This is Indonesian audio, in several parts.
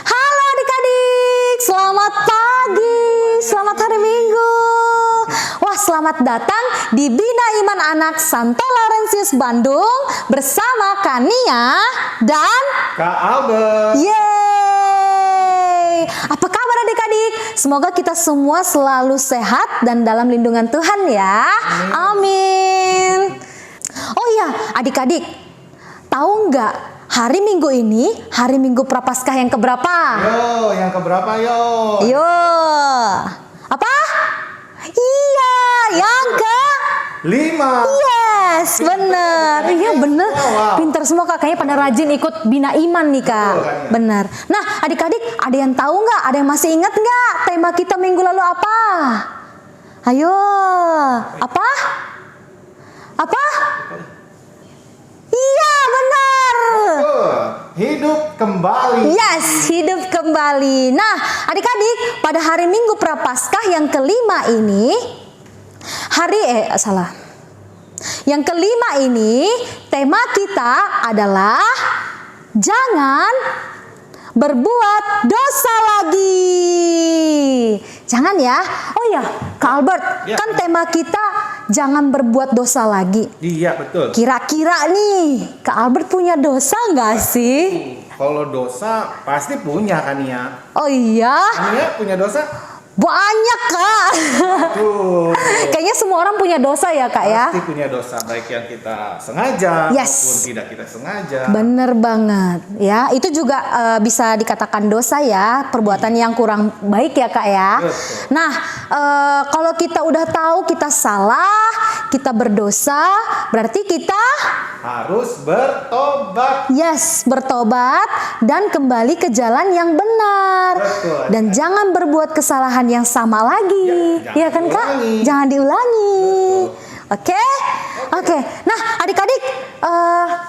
Halo adik-adik, selamat pagi, selamat hari Minggu. Wah, selamat datang di Bina Iman Anak Santo Laurentius Bandung bersama Kania dan Kak Albert. Yeay! Apa kabar adik-adik? Semoga kita semua selalu sehat dan dalam lindungan Tuhan ya. Amin. Oh iya, adik-adik, tahu nggak hari Minggu ini hari Minggu Prapaskah yang keberapa? Yo, yang keberapa yo? Yo, apa? Iya, yang ke 5. Yes, bener. Iya bener. Wow. Pinter semua kakaknya pada rajin ikut Bina Iman nih kak. Betul, kan, ya? Bener. Nah adik-adik ada yang tahu nggak? Ada yang masih ingat nggak tema kita minggu lalu apa? Ayo, apa? Apa? Iya benar. Hidup kembali. Yes, hidup kembali. Nah, adik-adik, pada hari Minggu Prapaskah yang kelima ini, Yang kelima ini, tema kita adalah jangan berbuat dosa lagi. Jangan ya. Oh ya, Kak Albert, Ya. kan tema kita jangan berbuat dosa lagi. Iya, betul. Kira-kira nih, Kak Albert punya dosa nggak sih? Kalau dosa pasti punya kan ya? Oh iya, Kania punya dosa? banyak Kak. Tuh. Kayaknya semua orang punya dosa ya Kak ya. Pasti punya dosa, baik yang kita sengaja Yes. maupun tidak kita sengaja. Bener banget ya. Itu juga bisa dikatakan dosa ya, perbuatan yang kurang baik ya Kak ya. Betul. Nah, kalau kita udah tahu kita salah, kita berdosa, berarti kita Harus bertobat. yes, bertobat dan kembali ke jalan yang benar. Betul. Dan jangan berbuat kesalahan yang sama lagi. Ya, Ya kan Kak? diulangi. Jangan diulangi. Betul. Oke. Nah, adik-adik,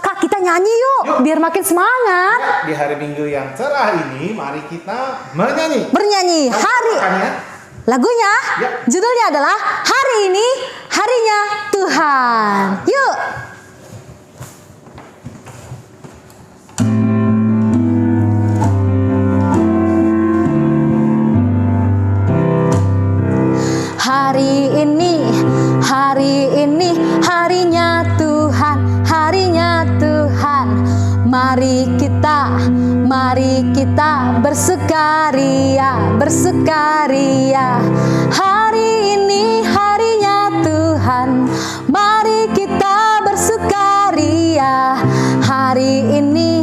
Kak kita nyanyi yuk, biar makin semangat. Ya, di hari Minggu yang cerah ini, mari kita menyanyi. Bernyanyi hari. Kan ya? Lagunya, Ya. judulnya adalah Hari Ini Harinya Tuhan. Yuk. Hari ini harinya Tuhan, harinya Tuhan. Mari kita bersukaria, bersukaria. Hari ini harinya Tuhan, mari kita bersukaria. Hari ini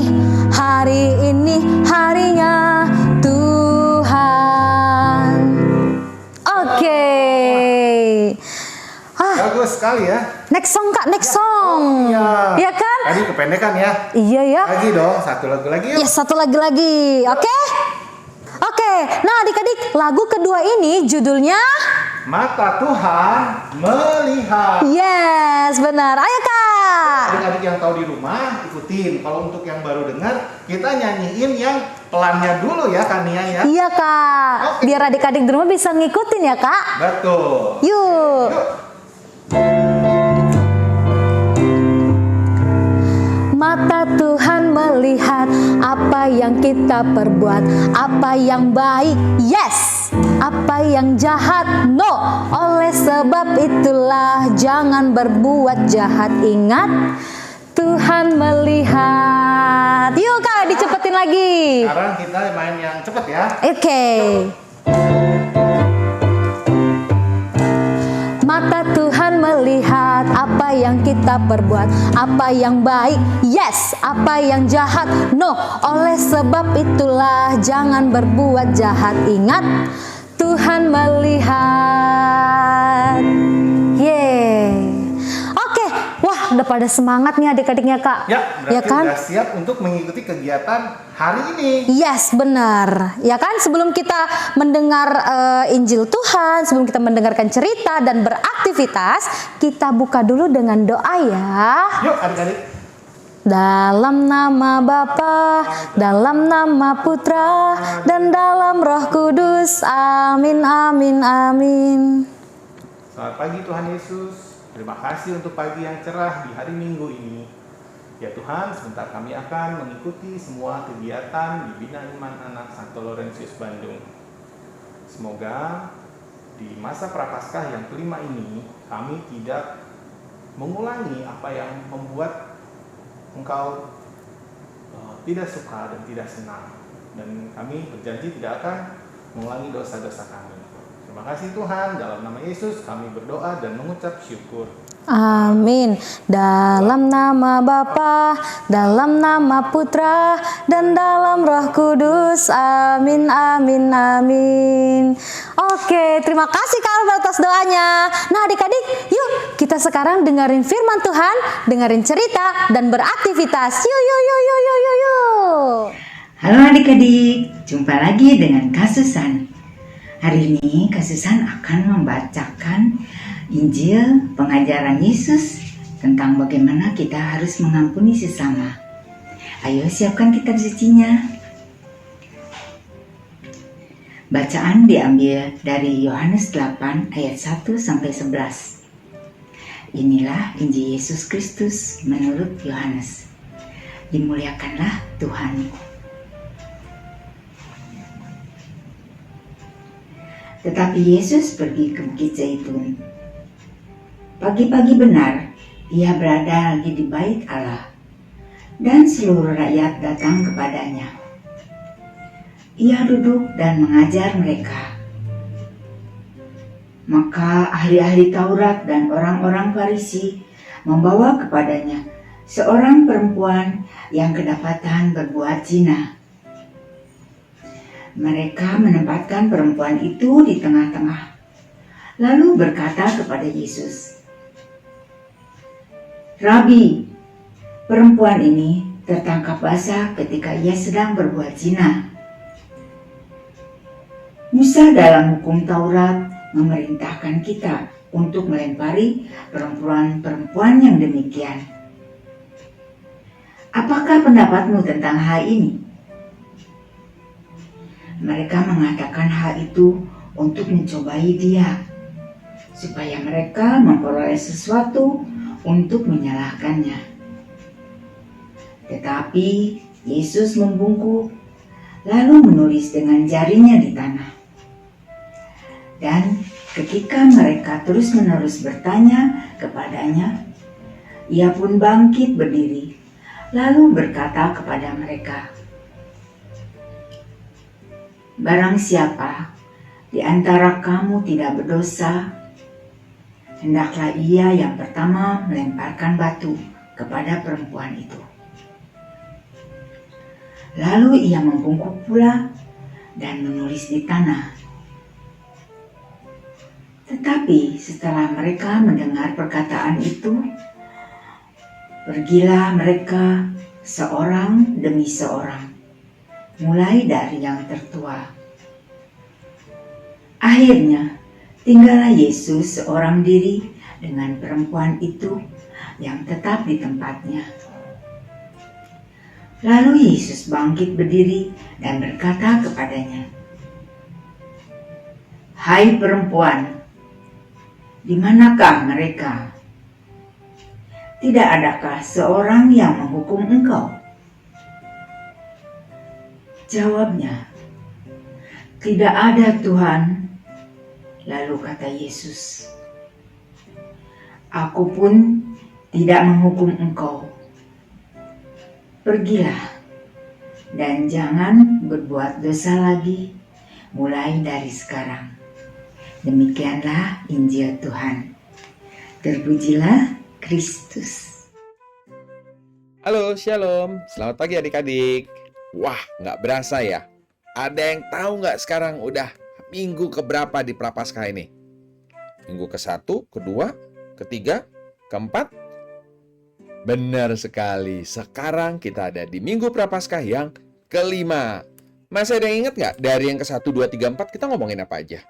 harinya Tuhan. Oke. Bagus sekali ya. Next song Kak, next song. Iya. Iya kan? Tadi kependekan ya. Iya ya. Lagi dong, satu lagu lagi yuk. Ya satu lagi. Oke? Oke. Nah adik-adik, lagu kedua ini judulnya Mata Tuhan melihat. yes, benar. Ayo Kak. Adik-adik yang tahu di rumah ikutin. Kalau untuk yang baru dengar, kita nyanyiin yang pelannya dulu ya Kania ya. Iya Kak. Oke. Biar adik-adik di rumah bisa ngikutin ya Kak. Betul. Yuk. Yuk. Mata Tuhan melihat apa yang kita perbuat, apa yang baik, yes, apa yang jahat, no. Oleh sebab itulah jangan berbuat jahat. Ingat, Tuhan melihat. Yuk Kak, dicepetin lagi. Sekarang kita main yang cepet ya. Oke. Mata Tuhan melihat apa yang kita perbuat, apa yang baik, yes, apa yang jahat, no. Oleh sebab itulah jangan berbuat jahat. Ingat, Tuhan melihat. Yeay. Oke, wah udah pada semangat nih adik-adiknya Kak. Ya, berarti Ya kan? udah siap untuk mengikuti kegiatan hari ini. Yes, benar. Ya kan, sebelum kita mendengar Injil Tuhan, sebelum kita mendengarkan cerita dan beraktivitas, kita buka dulu dengan doa ya. Yuk adik-adik. Dalam nama Bapa, dalam nama Putra, dan dalam Roh Kudus. Amin, amin, amin. Selamat pagi Tuhan Yesus. Terima kasih untuk pagi yang cerah di hari Minggu ini. Ya Tuhan, sebentar kami akan mengikuti semua kegiatan di Bina Iman Anak Santo Laurentius Bandung. Semoga di masa Prapaskah yang kelima ini, kami tidak mengulangi apa yang membuat Engkau tidak suka dan tidak senang. Dan kami berjanji tidak akan mengulangi dosa-dosa kami. Terima kasih Tuhan, dalam nama Yesus kami berdoa dan mengucap syukur. Amin. Dalam nama Bapa, dalam nama Putra, dan dalam Roh Kudus. Amin, amin, amin. Oke, terima kasih Kak Albert atas doanya. Nah adik-adik, yuk kita sekarang dengerin firman Tuhan, dengerin cerita, dan beraktivitas. Yuk, yuk, yuk, yuk, yuk, yuk, yuk. Halo adik-adik, jumpa lagi dengan Kak Susan. Hari ini Kak Susan akan membacakan Injil pengajaran Yesus tentang bagaimana kita harus mengampuni sesama. Ayo siapkan kitab sucinya. Bacaan diambil dari Yohanes 8 ayat 1 sampai 11. Inilah Injil Yesus Kristus menurut Yohanes. Dimuliakanlah Tuhan. Tetapi Yesus pergi ke Bukit Zaitun. Pagi-pagi benar, ia berada lagi di bait Allah, dan seluruh rakyat datang kepadanya. Ia duduk dan mengajar mereka. Maka ahli-ahli Taurat dan orang-orang Farisi membawa kepadanya seorang perempuan yang kedapatan berbuat zina. Mereka menempatkan perempuan itu di tengah-tengah, lalu berkata kepada Yesus, "Rabi, perempuan ini tertangkap basah ketika ia sedang berbuat zina. Musa dalam hukum Taurat memerintahkan kita untuk melempari perempuan-perempuan yang demikian. Apakah pendapatmu tentang hal ini?" Mereka mengatakan hal itu untuk mencobai dia, supaya mereka memperoleh sesuatu untuk menyalahkannya. Tetapi Yesus membungkuk, lalu menulis dengan jarinya di tanah. Dan ketika mereka terus-menerus bertanya kepadanya, ia pun bangkit berdiri, lalu berkata kepada mereka, "Barang siapa di antara kamu tidak berdosa, hendaklah ia yang pertama melemparkan batu kepada perempuan itu." Lalu ia membungkuk pula dan menulis di tanah. Tetapi setelah mereka mendengar perkataan itu, pergilah mereka seorang demi seorang, mulai dari yang tertua. Akhirnya tinggallah Yesus seorang diri dengan perempuan itu yang tetap di tempatnya. Lalu Yesus bangkit berdiri dan berkata kepadanya, "Hai perempuan, di manakah mereka? Tidak adakah seorang yang menghukum engkau?" Jawabnya, "Tidak ada, Tuhan." Lalu kata Yesus, "Aku pun tidak menghukum engkau. Pergilah dan jangan berbuat dosa lagi mulai dari sekarang." Demikianlah Injil Tuhan. Terpujilah Kristus. Halo, Shalom. Selamat pagi adik-adik. Wah, nggak berasa ya. Ada yang tahu nggak sekarang udah minggu keberapa di Prapaskah ini? Minggu ke-1, ke-2, ke-3, ke-4? Benar sekali. Sekarang kita ada di Minggu Prapaskah yang ke-5. Masih ada yang ingat nggak dari yang ke-1, 2, 3, 4 kita ngomongin apa aja?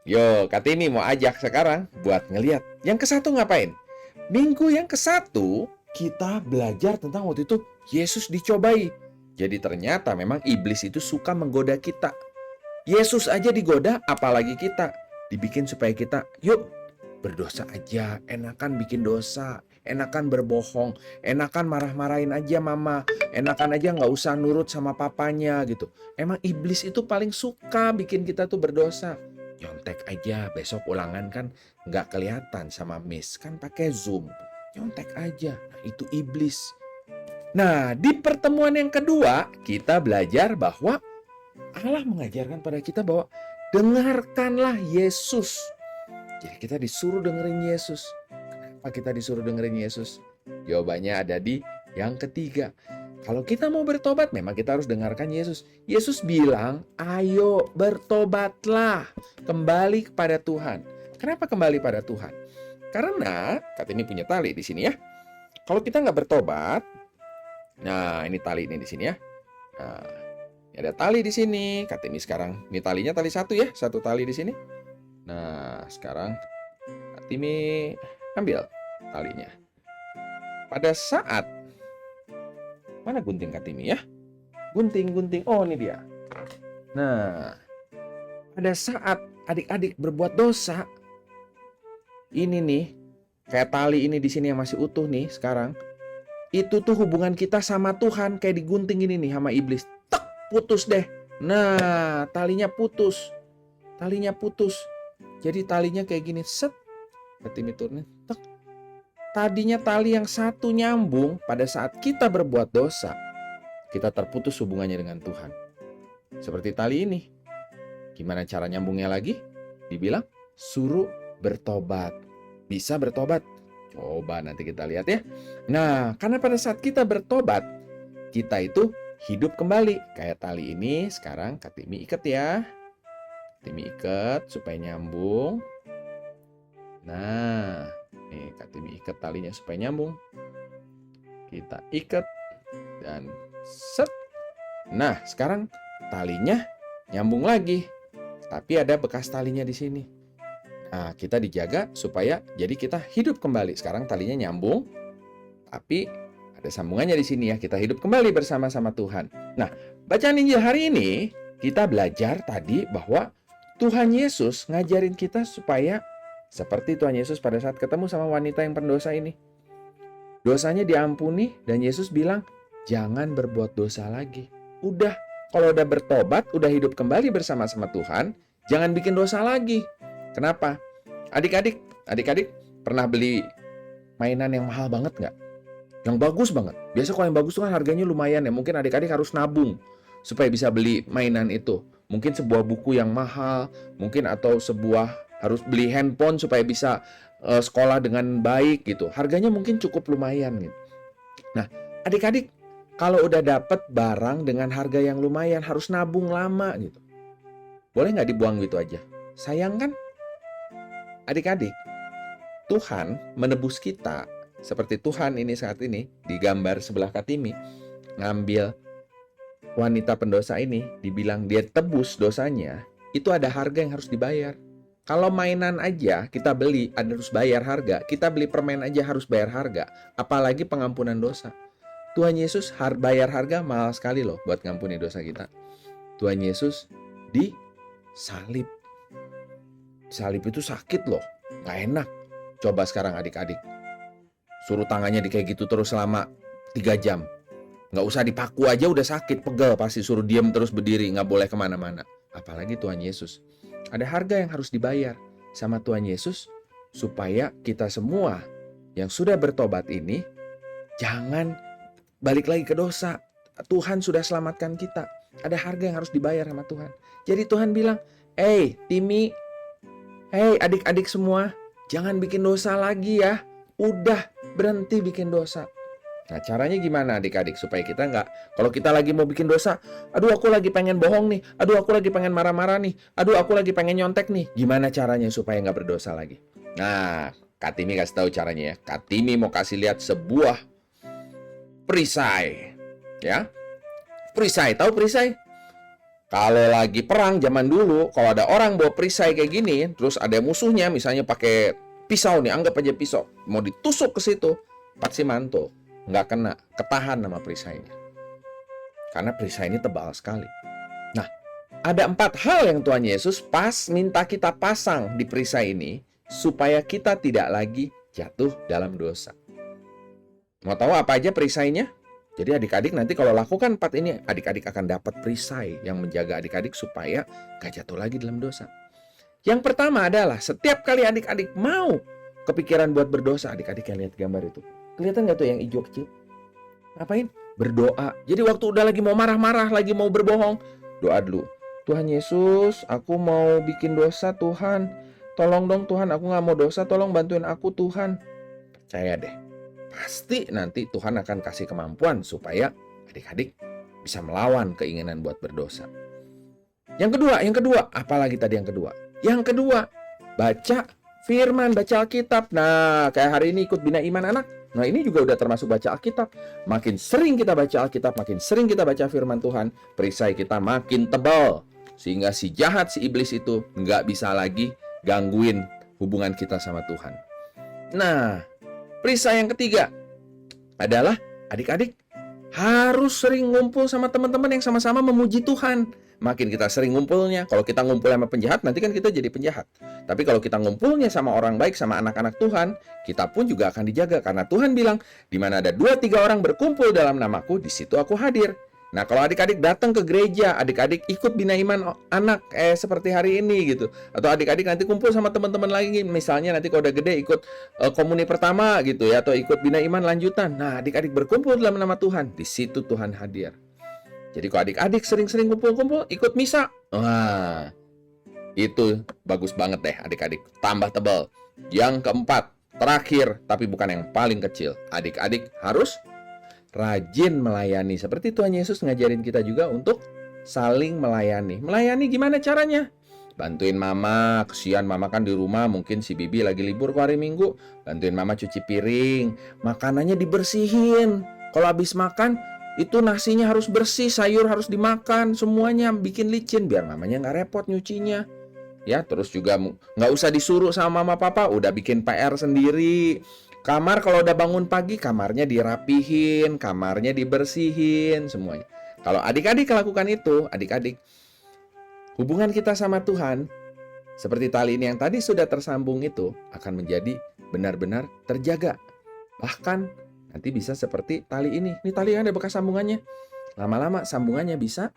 Yo, Kartini mau ajak sekarang buat ngeliat. Yang ke-1 ngapain? Minggu yang ke-1 kita belajar tentang waktu itu Yesus dicobai. Jadi ternyata memang iblis itu suka menggoda kita. Yesus aja digoda, apalagi kita. Dibikin supaya kita, yuk berdosa aja, enakan bikin dosa, enakan berbohong, enakan marah-marahin aja mama, enakan aja nggak usah nurut sama papanya gitu. Emang iblis itu paling suka bikin kita tuh berdosa. Nyontek aja, besok ulangan kan nggak kelihatan sama Miss, kan pakai Zoom. Nyontek aja, nah, itu iblis. Nah, di pertemuan yang kedua, kita belajar bahwa Allah mengajarkan pada kita bahwa dengarkanlah Yesus. Jadi kita disuruh dengerin Yesus. Kenapa kita disuruh dengerin Yesus? Jawabannya ada di yang ketiga. Kalau kita mau bertobat, memang kita harus dengarkan Yesus. Yesus bilang, ayo bertobatlah. Kembali kepada Tuhan. Kenapa kembali pada Tuhan? Karena, kata ini punya tali di sini ya. Kalau kita nggak bertobat, nah ini tali ini di sini ya. Nah, ini ada tali di sini. Kata ini sekarang, ini talinya tali satu ya. Satu tali di sini. Nah, sekarang Katimi ambil talinya. Pada saat mana gunting Katimi ya? Gunting. Oh, ini dia. Nah, pada saat adik-adik berbuat dosa, ini nih, kayak tali ini di sini yang masih utuh nih sekarang. Itu tuh hubungan kita sama Tuhan kayak digunting ini nih sama iblis. Tek, putus deh. Nah, talinya putus. Jadi talinya kayak gini, set. Katimi turun, tek. Tadinya tali yang satu nyambung pada saat kita berbuat dosa, kita terputus hubungannya dengan Tuhan. Seperti tali ini. Gimana cara nyambungnya lagi? Dibilang, suruh bertobat. Bisa bertobat? Coba nanti kita lihat ya. Nah, karena pada saat kita bertobat, kita itu hidup kembali. Kayak tali ini, sekarang Katimi ikat ya. Katimi ikat supaya nyambung. Nah, nih Katimi ikat talinya supaya nyambung. Kita ikat dan set. Nah, sekarang talinya nyambung lagi. Tapi ada bekas talinya di sini. Nah, kita dijaga supaya jadi kita hidup kembali. Sekarang talinya nyambung, tapi ada sambungannya di sini ya. Kita hidup kembali bersama-sama Tuhan. Nah, bacaan Injil hari ini kita belajar tadi bahwa Tuhan Yesus ngajarin kita supaya seperti Tuhan Yesus pada saat ketemu sama wanita yang pendosa ini. Dosanya diampuni dan Yesus bilang, jangan berbuat dosa lagi. Udah, kalau udah bertobat, udah hidup kembali bersama-sama Tuhan, jangan bikin dosa lagi. Kenapa? Adik-adik pernah beli mainan yang mahal banget nggak? Yang bagus banget. Biasa kalau yang bagus tuh kan harganya lumayan ya. Mungkin adik-adik harus nabung supaya bisa beli mainan itu. Mungkin sebuah buku yang mahal, mungkin atau harus beli handphone supaya bisa sekolah dengan baik gitu. Harganya mungkin cukup lumayan gitu. Nah, adik-adik kalau udah dapet barang dengan harga yang lumayan harus nabung lama gitu. Boleh nggak dibuang gitu aja? Sayang kan? Adik-adik, Tuhan menebus kita seperti Tuhan ini saat ini di gambar sebelah Katimi ngambil wanita pendosa ini, dibilang dia tebus dosanya, itu ada harga yang harus dibayar. Kalau mainan aja kita beli harus bayar harga, kita beli permen aja harus bayar harga, apalagi pengampunan dosa. Tuhan Yesus bayar harga mahal sekali loh buat ngampuni dosa kita. Tuhan Yesus disalib. Salib itu sakit loh, gak enak. Coba sekarang adik-adik, suruh tangannya kayak gitu terus selama 3 jam. Gak usah dipaku aja udah sakit, pegel pasti, suruh diam terus berdiri, gak boleh kemana-mana. Apalagi Tuhan Yesus. Ada harga yang harus dibayar sama Tuhan Yesus supaya kita semua yang sudah bertobat ini jangan balik lagi ke dosa. Tuhan sudah selamatkan kita. Ada harga yang harus dibayar sama Tuhan. Jadi Tuhan bilang, Timi, adik-adik semua, jangan bikin dosa lagi ya. Udah, berhenti bikin dosa. Nah, caranya gimana adik-adik supaya kita nggak, kalau kita lagi mau bikin dosa, aduh aku lagi pengen bohong nih, aduh aku lagi pengen marah-marah nih, aduh aku lagi pengen nyontek nih. Gimana caranya supaya nggak berdosa lagi? Nah, Katimi kasih tahu caranya ya. Katimi mau kasih lihat sebuah perisai. Ya, perisai, tahu perisai? Kalau lagi perang zaman dulu, kalau ada orang bawa perisai kayak gini, terus ada musuhnya, misalnya pakai pisau nih, anggap aja pisau, mau ditusuk ke situ, pasti mantul, nggak kena, ketahan sama perisainya. Karena perisai ini tebal sekali. Nah, ada 4 hal yang Tuhan Yesus pas minta kita pasang di perisai ini, supaya kita tidak lagi jatuh dalam dosa. Mau tahu apa aja perisainya? Jadi adik-adik nanti kalau lakukan 4 ini, adik-adik akan dapat perisai yang menjaga adik-adik supaya gak jatuh lagi dalam dosa. Yang pertama adalah setiap kali adik-adik mau kepikiran buat berdosa, adik-adik yang lihat gambar itu. Kelihatan gak tuh yang hijau kecil? Ngapain? Berdoa. Jadi waktu udah lagi mau marah-marah, lagi mau berbohong, doa dulu. Tuhan Yesus, aku mau bikin dosa Tuhan. Tolong dong Tuhan, aku gak mau dosa, tolong bantuin aku Tuhan. Percaya deh. Pasti nanti Tuhan akan kasih kemampuan supaya adik-adik bisa melawan keinginan buat berdosa. Yang kedua, apalagi tadi yang kedua? Yang kedua, baca firman, baca Alkitab. Nah, kayak hari ini ikut Bina Iman Anak. Nah, ini juga udah termasuk baca Alkitab. Makin sering kita baca Alkitab, makin sering kita baca firman Tuhan, perisai kita makin tebal. Sehingga si jahat, si iblis itu nggak bisa lagi gangguin hubungan kita sama Tuhan. Nah, perisai yang ketiga adalah adik-adik harus sering ngumpul sama teman-teman yang sama-sama memuji Tuhan. Makin kita sering ngumpulnya, kalau kita ngumpul sama penjahat, nanti kan kita jadi penjahat. Tapi kalau kita ngumpulnya sama orang baik, sama anak-anak Tuhan, kita pun juga akan dijaga. Karena Tuhan bilang, di mana ada 2-3 orang berkumpul dalam namaku, di situ aku hadir. Nah, kalau adik-adik datang ke gereja, adik-adik ikut Bina Iman Anak seperti hari ini gitu. Atau adik-adik nanti kumpul sama teman-teman lagi, misalnya nanti kalau udah gede ikut komuni pertama gitu ya, atau ikut Bina Iman lanjutan. Nah, adik-adik berkumpul dalam nama Tuhan, di situ Tuhan hadir. Jadi kalau adik-adik sering-sering kumpul-kumpul, ikut misa. Wah, itu bagus banget deh adik-adik. Tambah tebal. Yang keempat, terakhir, tapi bukan yang paling kecil. Adik-adik harus rajin melayani. Seperti Tuhan Yesus ngajarin kita juga untuk saling melayani. Melayani gimana caranya? Bantuin mama, kesian mama kan di rumah, mungkin si Bibi lagi libur ke hari Minggu. Bantuin mama cuci piring, makanannya dibersihin. Kalau habis makan, itu nasinya harus bersih, sayur harus dimakan, semuanya bikin licin biar mamanya nggak repot nyucinya. Ya, terus juga nggak usah disuruh sama mama papa, udah bikin PR sendiri. Kamar kalau udah bangun pagi, kamarnya dirapihin, kamarnya dibersihin, semuanya. Kalau adik-adik lakukan itu, adik-adik, hubungan kita sama Tuhan, seperti tali ini yang tadi sudah tersambung itu, akan menjadi benar-benar terjaga. Bahkan nanti bisa seperti tali ini. Ini tali yang ada bekas sambungannya. Lama-lama sambungannya bisa.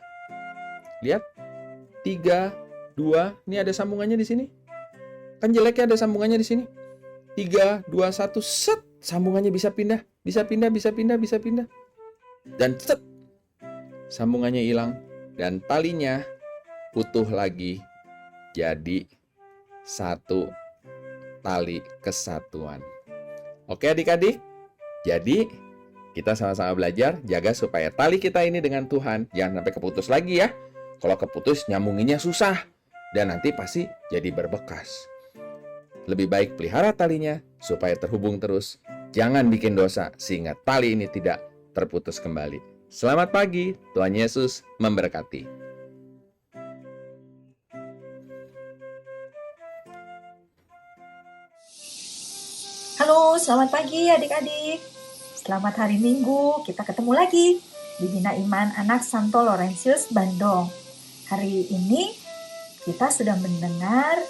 Lihat. 3, 2. Ini ada sambungannya di sini. Kan jeleknya ada sambungannya di sini. 3, 2, 1. Set. Sambungannya bisa pindah. Bisa pindah, bisa pindah, bisa pindah. Dan set. Sambungannya hilang. Dan talinya utuh lagi. Jadi satu tali kesatuan. Oke adik-adik. Jadi, kita sama-sama belajar jaga supaya tali kita ini dengan Tuhan jangan sampai keputus lagi ya. Kalau keputus, nyambunginnya susah. Dan nanti pasti jadi berbekas. Lebih baik pelihara talinya supaya terhubung terus. Jangan bikin dosa sehingga tali ini tidak terputus kembali. Selamat pagi, Tuhan Yesus memberkati. Halo, selamat pagi adik-adik. Selamat hari Minggu, kita ketemu lagi di Bina Iman Anak Santo Laurentius Bandung. Hari ini kita sudah mendengar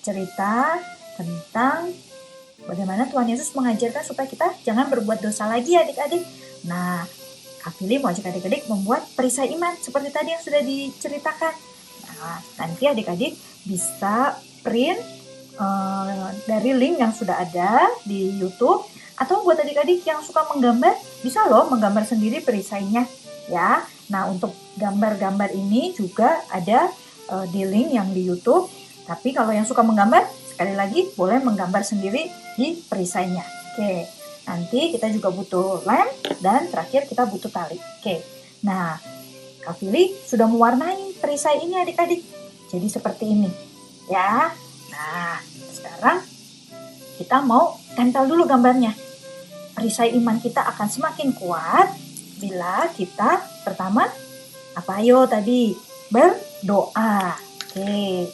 cerita tentang bagaimana Tuhan Yesus mengajarkan supaya kita jangan berbuat dosa lagi adik-adik. Nah, Kak Fili mau ajak adik-adik membuat perisai iman seperti tadi yang sudah diceritakan. Nah, nanti adik-adik bisa print dari link yang sudah ada di YouTube. Atau buat adik-adik yang suka menggambar, bisa loh menggambar sendiri perisainya ya. Nah, untuk gambar-gambar ini juga ada di link yang di YouTube. Tapi kalau yang suka menggambar, sekali lagi boleh menggambar sendiri di perisainya. Oke, nanti kita juga butuh lem dan terakhir kita butuh tali. Oke, nah Kak Fili sudah mewarnai perisai ini adik-adik. Jadi seperti ini ya. Nah, sekarang kita mau tempel dulu gambarnya. Perisai iman kita akan semakin kuat bila kita pertama apa ayo tadi berdoa. Oke,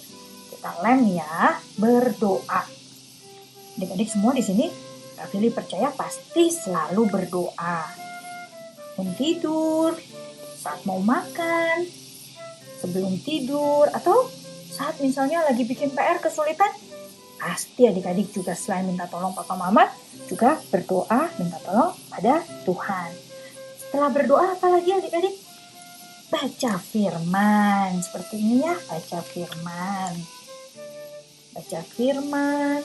kita lem ya, berdoa. Adik-adik semua di sini Kak Fili percaya pasti selalu berdoa. Sebelum tidur, saat mau makan, sebelum tidur, atau saat misalnya lagi bikin PR kesulitan, pasti adik-adik juga selain minta tolong papa mama, juga berdoa minta tolong pada Tuhan. Setelah berdoa apa lagi adik-adik? Baca firman, seperti ini ya, baca firman. Baca firman.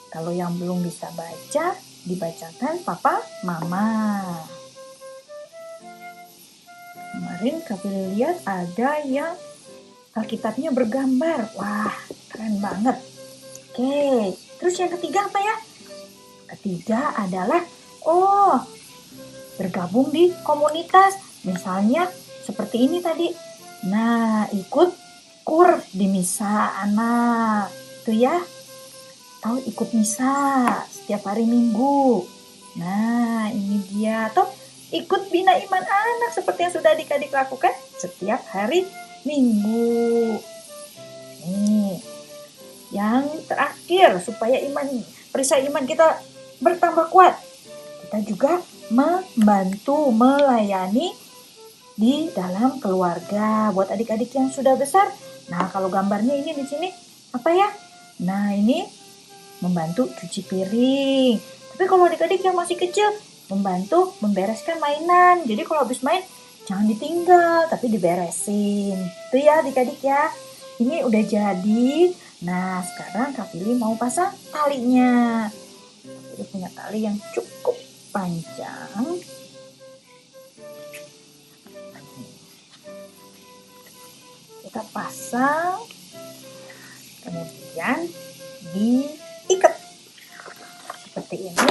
Kalau yang belum bisa baca, dibacakan papa mama. Kemarin Kak Fili lihat ada yang Alkitabnya bergambar. Wah, keren banget. Oke, terus yang ketiga apa ya? Ketiga adalah, bergabung di komunitas. Misalnya seperti ini tadi. Nah, ikut kur di misa anak. Tuh ya. Atau ikut misa setiap hari Minggu. Nah, ini dia. Atau ikut bina iman anak seperti yang sudah adik-adik lakukan setiap hari Minggu. Nih, yang terakhir supaya perisai iman kita bertambah kuat, kita juga membantu melayani di dalam keluarga buat adik-adik yang sudah besar. Nah, kalau gambarnya ini di sini apa ya? Nah, ini membantu cuci piring. Tapi kalau adik-adik yang masih kecil, membantu membereskan mainan. Jadi kalau habis main jangan ditinggal, tapi diberesin. Itu ya adik-adik ya. Ini udah jadi. Nah, sekarang Kak Fili mau pasang talinya. Kak Fili punya tali yang cukup panjang. Kita pasang. Kemudian diikat. Seperti ini.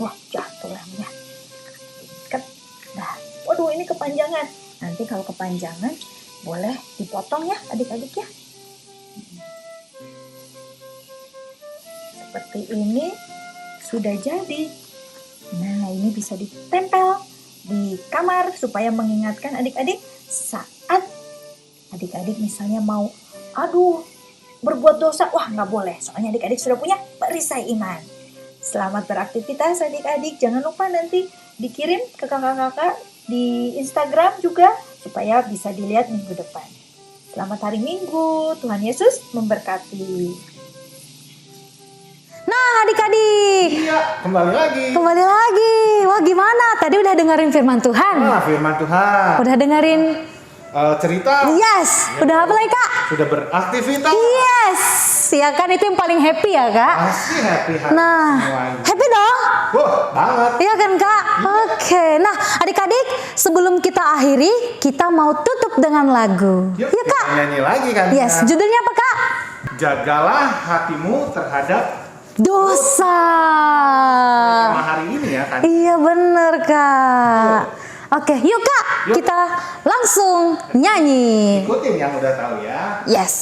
Wah, jatuh lamnya. Ikat. Nah, waduh ini kepanjangan. Nanti kalau kepanjangan boleh dipotong ya adik-adik ya. Seperti ini sudah jadi. Nah, ini bisa ditempel di kamar supaya mengingatkan adik-adik saat adik-adik misalnya mau berbuat dosa. Wah, nggak boleh. Soalnya adik-adik sudah punya perisai iman. Selamat beraktivitas adik-adik. Jangan lupa nanti dikirim ke kakak-kakak di Instagram juga supaya bisa dilihat minggu depan. Selamat hari Minggu. Tuhan Yesus memberkati. Nah adik-adik, Iya, kembali lagi. kembali lagi. Wah gimana? Tadi udah dengerin firman Tuhan? Firman Tuhan. Udah dengerin? Cerita. Yes. Udah apa lagi Kak? Sudah beraktivitas. Yes. Ya kan itu yang paling happy ya Kak? Pasti happy Nah, semuanya. happy dong? Wah, banget. Iya kan Kak? Oke. Nah adik-adik sebelum kita akhiri, kita mau tutup dengan lagu. Yuk, Iya kita Kak? nyanyi lagi kan. Yes. Judulnya apa Kak? Jagalah hatimu terhadap Dosa. tema hari ini ya kan. Iya bener Kak. Oke, yuk Kak, Yuk. kita langsung nyanyi. Ikutin yang udah tahu ya. Yes.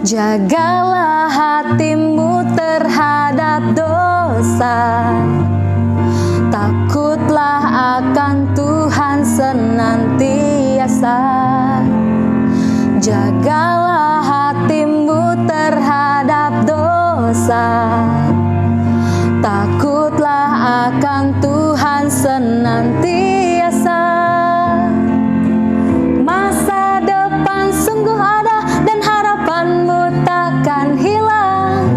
Jagalah hatimu terhadap dosa. Takutlah akan Tuhan senantiasa. Jagalah hatimu terhadap dosa. Takutlah akan Tuhan senantiasa. Masa depan sungguh ada dan harapanmu takkan hilang.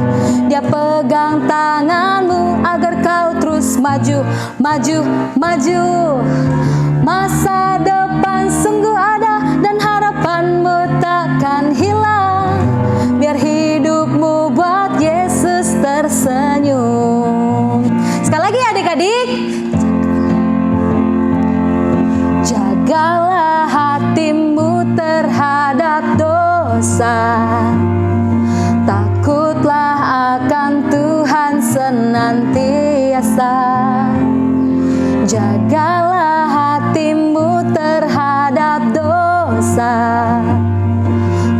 Dia pegang tanganmu agar kau terus maju, maju, maju. Masa depan sungguh ada dan harapanmu takkan hilang. Biar hidupmu buat Yesus tersenyum. Sekali lagi adik-adik. Jagalah hatimu terhadap dosa. Takutlah akan Tuhan senantiasa. Jagalah hatimu terhadap dosa.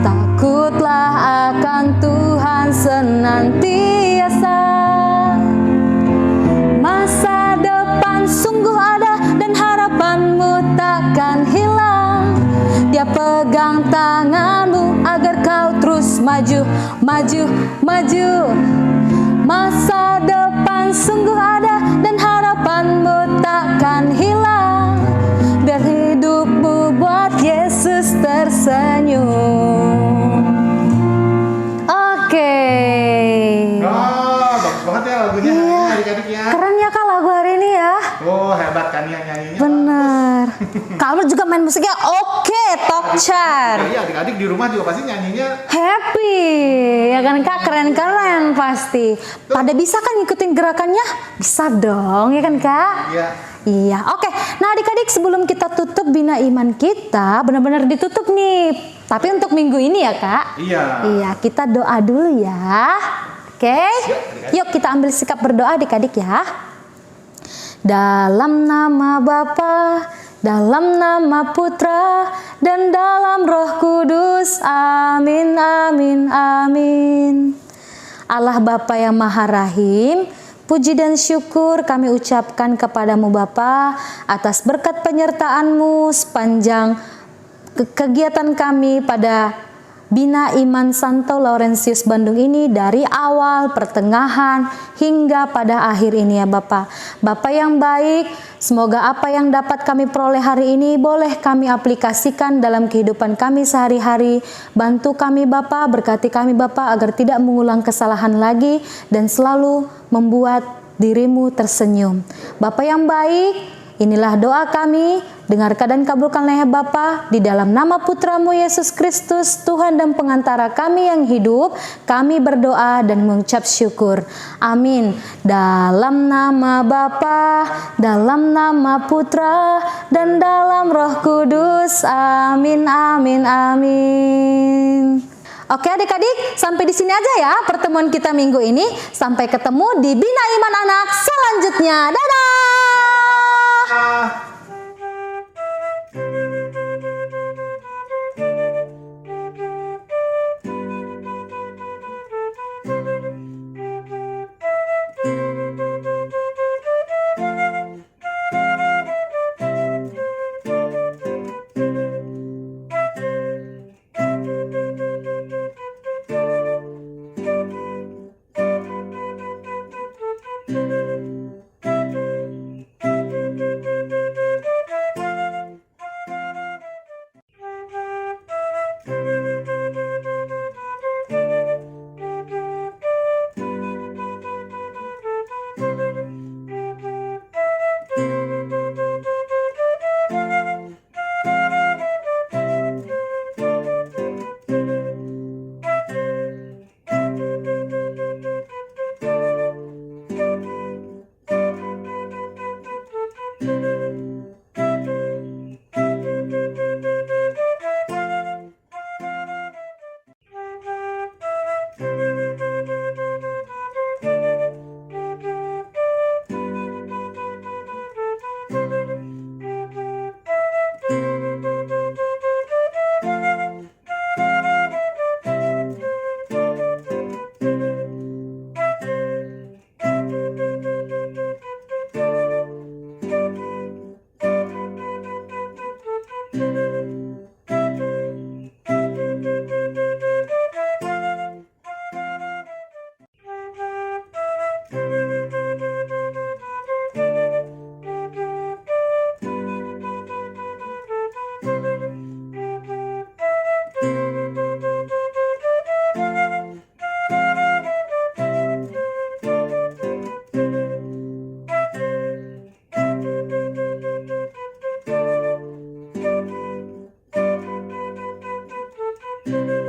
Takutlah akan Tuhan senantiasa. Masa depan sungguh ada dan harapanmu takkan hilang. Dia pegang tanganmu agar kau terus maju, maju, maju. Masa depan sungguh ada dan harapanmu takkan hilang. Biar hidup tersenyum. Oke. Oh, bagus banget ya lagunya hari ini adik-adik ya. Keren ya Kak lagu hari ini ya. Oh, hebat kan yang nyanyinya. Bener. Kalau juga main musiknya oke, Tokchar. Iya, adik-adik di rumah juga pasti nyanyinya. Happy, ya kan Kak, keren-keren pasti. Pada bisa kan ngikutin gerakannya? Bisa dong, ya kan Kak? Iya. Iya, oke. Nah adik-adik sebelum kita tutup Bina Iman kita, benar-benar ditutup nih. Tapi untuk minggu ini ya Kak? Iya. Iya, kita doa dulu ya. Oke? Yuk kita ambil sikap berdoa adik-adik ya. Dalam nama Bapa, dalam nama Putra, dan dalam Roh Kudus. Amin, amin, amin. Allah Bapa yang Maha Rahim, puji dan syukur kami ucapkan kepadamu Bapa atas berkat penyertaan-Mu sepanjang kegiatan kami pada Bina Iman Santo Laurentius Bandung ini dari awal, pertengahan, hingga pada akhir ini ya Bapak. Bapak yang baik, semoga apa yang dapat kami peroleh hari ini boleh kami aplikasikan dalam kehidupan kami sehari-hari. Bantu kami Bapak, berkati kami Bapak agar tidak mengulang kesalahan lagi dan selalu membuat dirimu tersenyum. Bapak yang baik, inilah doa kami, dengarkan dan kabulkanlah ya Bapa, di dalam nama Putramu Yesus Kristus, Tuhan dan pengantara kami yang hidup, kami berdoa dan mengucap syukur. Amin. Dalam nama Bapa, dalam nama Putra, dan dalam Roh Kudus. Amin, amin, amin. Oke adik-adik, sampai di sini aja ya pertemuan kita minggu ini. Sampai ketemu di Bina Iman Anak selanjutnya. Dadah! Thank you.